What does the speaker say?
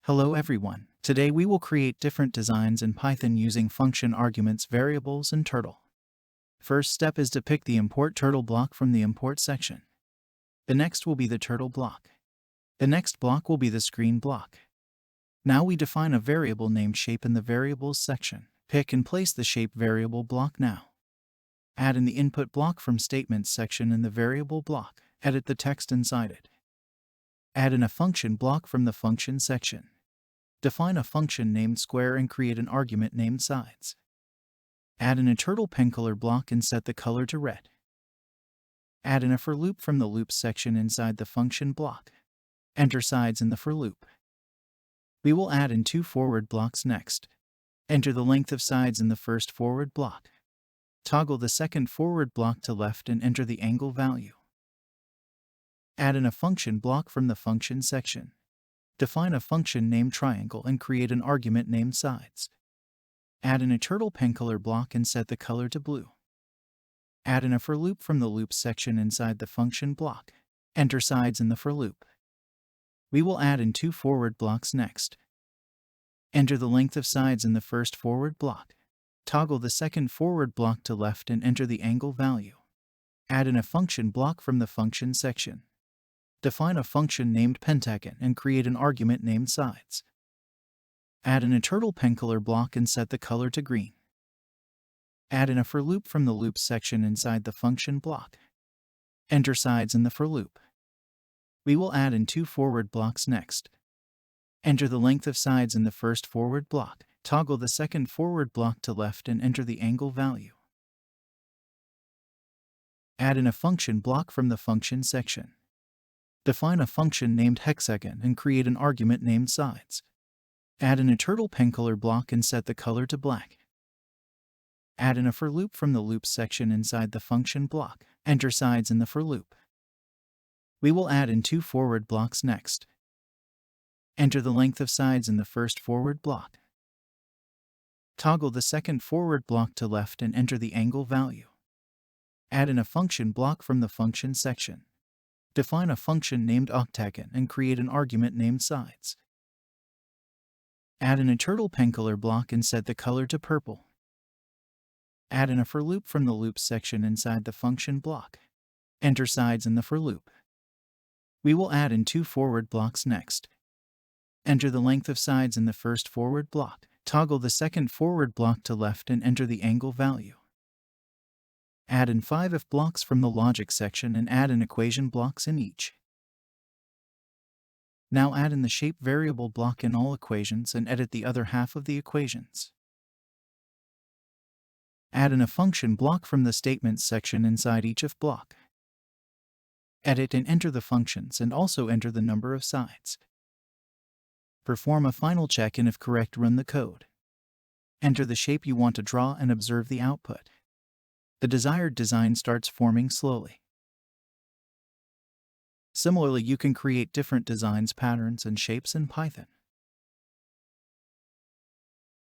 Hello everyone. Today we will create different designs in Python using function arguments, variables, and turtle. First step is to pick the import turtle block from the import section. The next will be the turtle block. The next block will be the screen block. Now we define a variable named shape in the variables section. Pick and place the shape variable block now. Add in the input block from statements section in the variable block. Edit the text inside it. Add in a function block from the function section. Define a function named square and create an argument named sides. Add in a turtle pen color block and set the color to red. Add in a for loop from the loops section inside the function block. Enter sides in the for loop. We will add in two forward blocks next. Enter the length of sides in the first forward block. Toggle the second forward block to left and enter the angle value. Add in a function block from the function section. Define a function named triangle and create an argument named sides. Add in a turtle pen color block and set the color to blue. Add in a for loop from the loops section inside the function block. Enter sides in the for loop. We will add in two forward blocks next. Enter the length of sides in the first forward block. Toggle the second forward block to left and enter the angle value. Add in a function block from the function section. Define a function named pentagon and create an argument named sides. Add in a turtle pen color block and set the color to green. Add in a for loop from the loops section inside the function block. Enter sides in the for loop. We will add in two forward blocks next. Enter the length of sides in the first forward block. Toggle the second forward block to left and enter the angle value. Add in a function block from the function section. Define a function named hexagon and create an argument named sides. Add in a turtle pen color block and set the color to black. Add in a for loop from the loops section inside the function block. Enter sides in the for loop. We will add in two forward blocks next. Enter the length of sides in the first forward block. Toggle the second forward block to left and enter the angle value. Add in a function block from the function section. Define a function named octagon and create an argument named sides. Add in a turtle pen color block and set the color to purple. Add in a for loop from the loops section inside the function block. Enter sides in the for loop. We will add in two forward blocks next. Enter the length of sides in the first forward block. Toggle the second forward block to left and enter the angle value. Add in 5 if blocks from the logic section and add in equation blocks in each. Now add in the shape variable block in all equations and edit the other half of the equations. Add in a function block from the statements section inside each if block. Edit and enter the functions and also enter the number of sides. Perform a final check and if correct, run the code. Enter the shape you want to draw and observe the output. The desired design starts forming slowly. Similarly, you can create different designs, patterns, and shapes in Python.